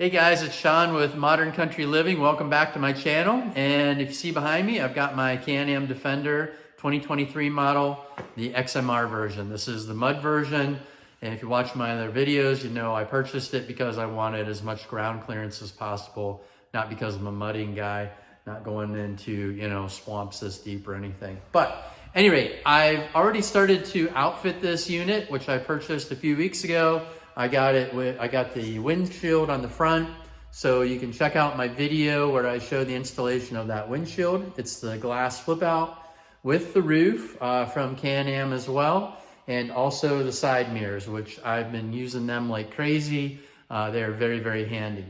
Hey guys, it's Sean with Modern Country Living. Welcome back to my channel. And if you see behind me, I've got my Can-Am Defender 2023 model, the XMR version. This is the mud version. And if you watch my other videos, you know I purchased it because I wanted as much ground clearance as possible, not because I'm a mudding guy, not going into, swamps this deep or anything. But at any rate, I've already started to outfit this unit, which I purchased a few weeks ago. I got the windshield on the front, so you can check out my video where I show the installation of that windshield. It's the glass flip out with the roof from Can-Am as well, and also the side mirrors, which I've been using them like crazy. They're very, very handy.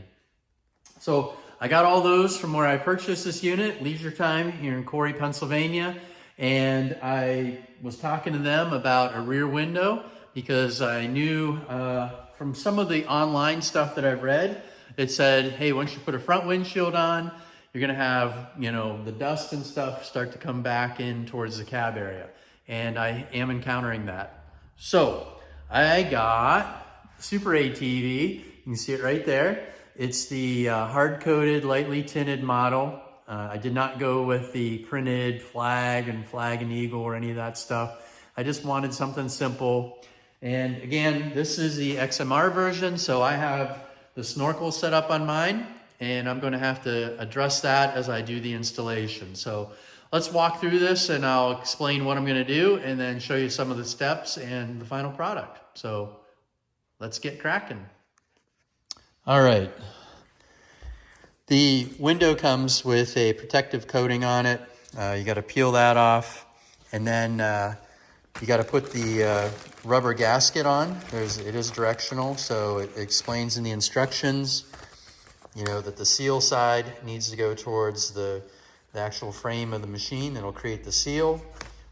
So I got all those from where I purchased this unit, Leisure Time here in Corey, Pennsylvania, and I was talking to them about a rear window because I knew from some of the online stuff that I've read, it said, hey, once you put a front windshield on, you're gonna have, the dust and stuff start to come back in towards the cab area. And I am encountering that. So I got SuperATV, you can see it right there. It's the hard-coated, lightly tinted model. I did not go with the printed flag and eagle or any of that stuff. I just wanted something simple. And again, this is the XMR version, so I have the snorkel set up on mine, and I'm going to have to address that as I do the installation. So let's walk through this and I'll explain what I'm going to do and then show you some of the steps and the final product. So let's get cracking. All right. The window comes with a protective coating on it. You got to peel that off, and then you got to put the rubber gasket on. It is directional, so it explains in the instructions, that the seal side needs to go towards the actual frame of the machine. It'll create the seal.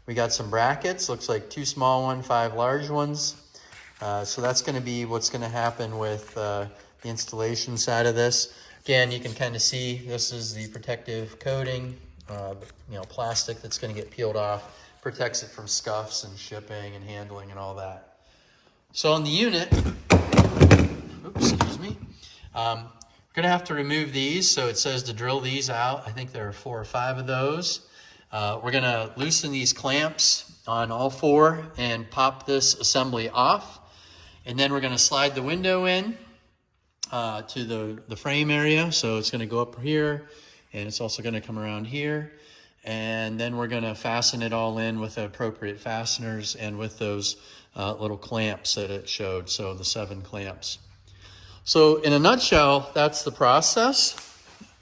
We got some brackets, looks like 2 small ones, 5 large ones. So that's going to be what's going to happen with the installation side of this. Again, you can kind of see this is the protective coating, plastic that's going to get peeled off. Protects it from scuffs and shipping and handling and all that. So on the unit, we're gonna have to remove these. So it says to drill these out. I think there are 4 or 5 of those. We're gonna loosen these clamps on all 4 and pop this assembly off. And then we're gonna slide the window in to the frame area. So it's gonna go up here, and it's also gonna come around here. And then we're going to fasten it all in with the appropriate fasteners and with those little clamps that it showed, so the 7 clamps. So in a nutshell, that's the process.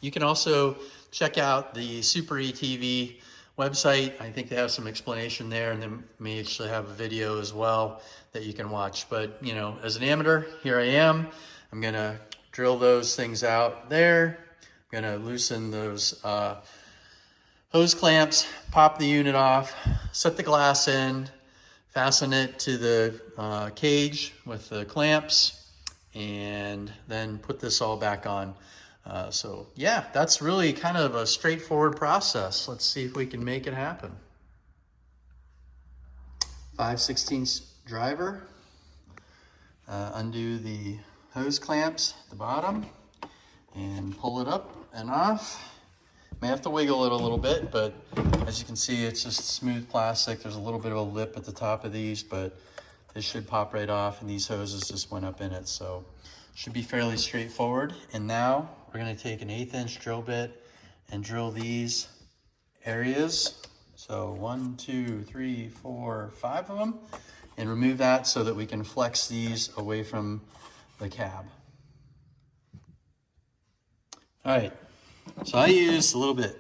You can also check out the SuperATV website. I think they have some explanation there, and then may actually have a video as well that you can watch. But, as an amateur, here I am. I'm going to drill those things out there. I'm going to loosen those hose clamps, pop the unit off, set the glass in, fasten it to the cage with the clamps, and then put this all back on. So yeah, that's really kind of a straightforward process. Let's see if we can make it happen. 5/16 driver, undo the hose clamps at the bottom, and pull it up and off. May have to wiggle it a little bit, but as you can see, it's just smooth plastic. There's a little bit of a lip at the top of these, but this should pop right off, and these hoses just went up in it, so it should be fairly straightforward. And now we're going to take an 1/8 inch drill bit and drill these areas. So 1, 2, 3, 4, 5 of them, and remove that so that we can flex these away from the cab. All right. So I used a little bit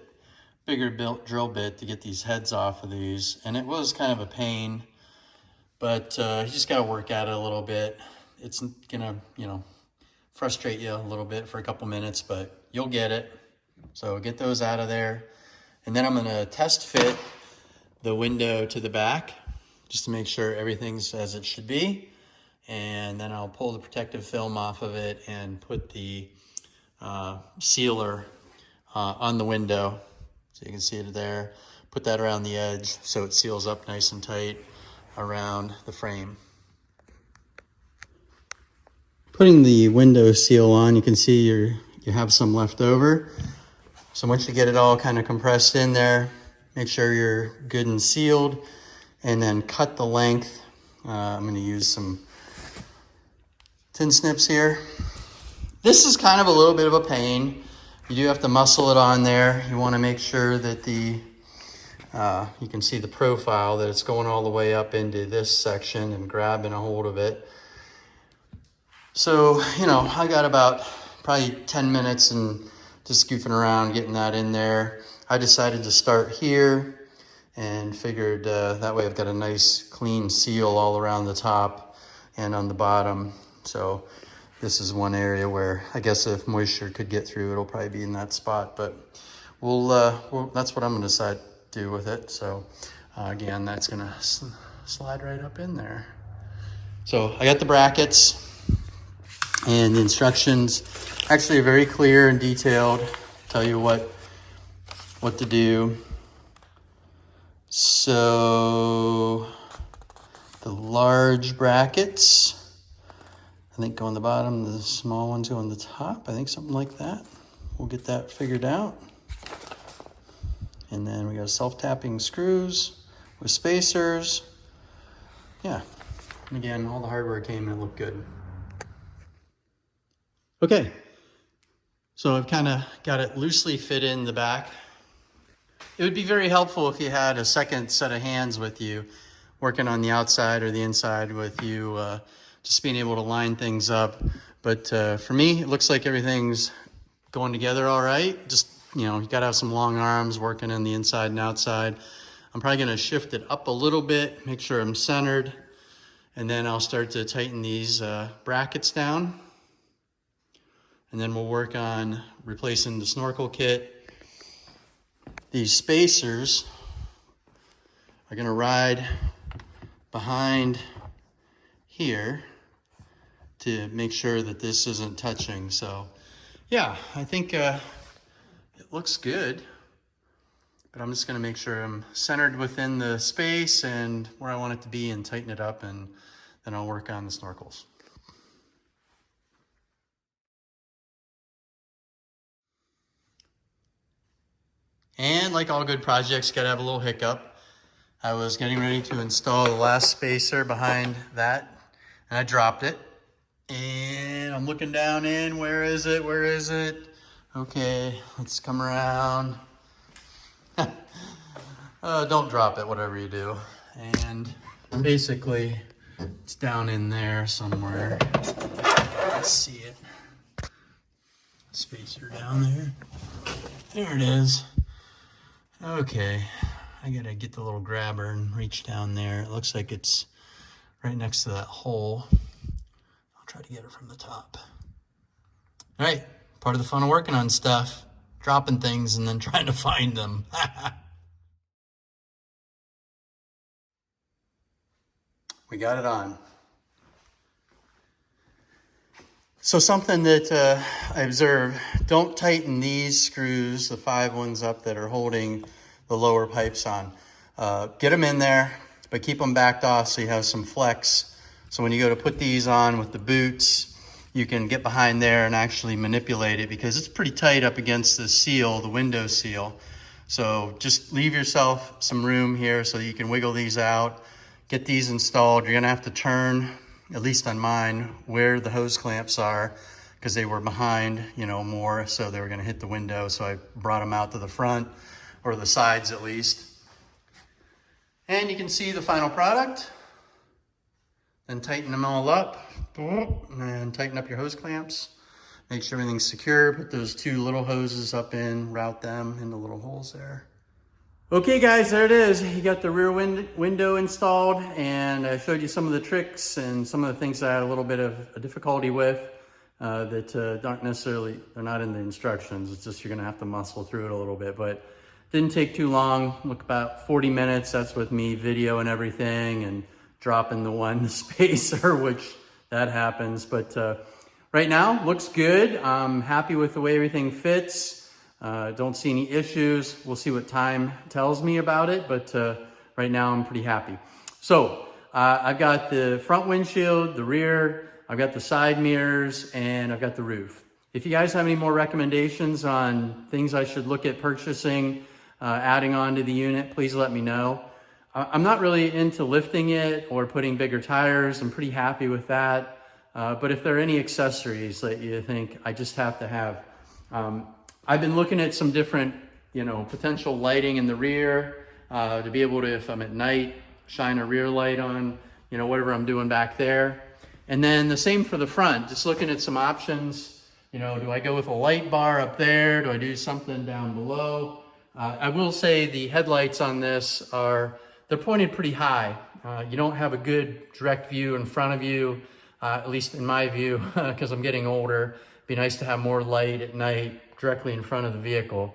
bigger drill bit to get these heads off of these, and it was kind of a pain, but you just got to work at it a little bit. It's gonna, frustrate you a little bit for a couple minutes, but you'll get it. So get those out of there, and then I'm gonna test fit the window to the back just to make sure everything's as it should be, and then I'll pull the protective film off of it and put the sealer on the window, so you can see it there. Put that around the edge so it seals up nice and tight around the frame. putting the window seal on, you can see you have some left over. So once you get it all kind of compressed in there, make sure you're good and sealed, and then cut the length. I'm going to use some tin snips here. This is kind of a little bit of a pain. You do have to muscle it on there. You want to make sure that you can see the profile, that it's going all the way up into this section and grabbing a hold of it. So, I got about probably 10 minutes and just goofing around, getting that in there. I decided to start here and figured that way I've got a nice clean seal all around the top and on the bottom. So this is one area where I guess if moisture could get through, it'll probably be in that spot, but that's what I'm gonna decide to do with it. So again, that's gonna slide right up in there. So I got the brackets, and the instructions actually are very clear and detailed, tell you what to do. So the large brackets, I think, go on the bottom, the small ones go on the top. I think something like that. We'll get that figured out. And then we got self-tapping screws with spacers. Yeah, and again, all the hardware came and it looked good. Okay, so I've kind of got it loosely fit in the back. It would be very helpful if you had a second set of hands with you, working on the outside or the inside with you, just being able to line things up. But for me, it looks like everything's going together all right. Just, you gotta have some long arms working on the inside and outside. I'm probably gonna shift it up a little bit, make sure I'm centered, and then I'll start to tighten these brackets down. And then we'll work on replacing the snorkel kit. These spacers are gonna ride behind here to make sure that this isn't touching. So yeah, I think it looks good, but I'm just gonna make sure I'm centered within the space and where I want it to be and tighten it up, and then I'll work on the snorkels. And like all good projects, gotta have a little hiccup. I was getting ready to install the last spacer behind that, and I dropped it. And I'm looking down in, where is it? Where is it? Okay, let's come around. Don't drop it, whatever you do. And basically, it's down in there somewhere. Let's see it. Spacer down there. There it is. Okay, I gotta get the little grabber and reach down there. It looks like it's right next to that hole. I'll try to get it from the top. All right, part of the fun of working on stuff, dropping things and then trying to find them. We got it on. So something that I observed, don't tighten these screws, the 5 ones up that are holding the lower pipes on. Get them in there, but keep them backed off so you have some flex. So when you go to put these on with the boots, you can get behind there and actually manipulate it, because it's pretty tight up against the seal, the window seal. So just leave yourself some room here so that you can wiggle these out, get these installed. You're gonna have to turn, at least on mine, where the hose clamps are, because they were behind, more, so they were gonna hit the window. So I brought them out to the front, or the sides at least. And you can see the final product. Then tighten them all up, and tighten up your hose clamps. Make sure everything's secure. Put those 2 little hoses up in, route them in the little holes there. Okay guys, there it is. You got the rear window installed, and I showed you some of the tricks and some of the things that I had a little bit of a difficulty with that aren't necessarily, they're not in the instructions. It's just you're gonna have to muscle through it a little bit, but didn't take too long. Look, about 40 minutes. That's with me video and everything and dropping the one spacer, which that happens. But right now, looks good. I'm happy with the way everything fits. Don't see any issues. We'll see what time tells me about it, but right now I'm pretty happy. So I've got the front windshield, the rear, I've got the side mirrors, and I've got the roof. If you guys have any more recommendations on things I should look at purchasing, adding on to the unit, please let me know. I'm not really into lifting it or putting bigger tires. I'm pretty happy with that. But if there are any accessories that you think I just have to have, I've been looking at some different, potential lighting in the rear to be able to, if I'm at night, shine a rear light on, whatever I'm doing back there. And then the same for the front, just looking at some options. Do I go with a light bar up there? Do I do something down below? I will say the headlights on this they're pointed pretty high. You don't have a good direct view in front of you, at least in my view, because I'm getting older. It'd be nice to have more light at night directly in front of the vehicle.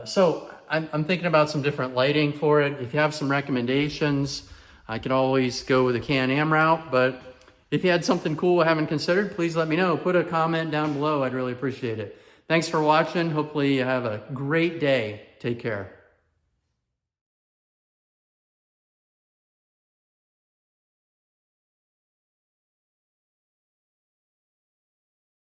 So I'm thinking about some different lighting for it. If you have some recommendations, I could always go with a Can-Am route, but if you had something cool I haven't considered, please let me know. Put a comment down below. I'd really appreciate it. Thanks for watching. Hopefully you have a great day. Take care.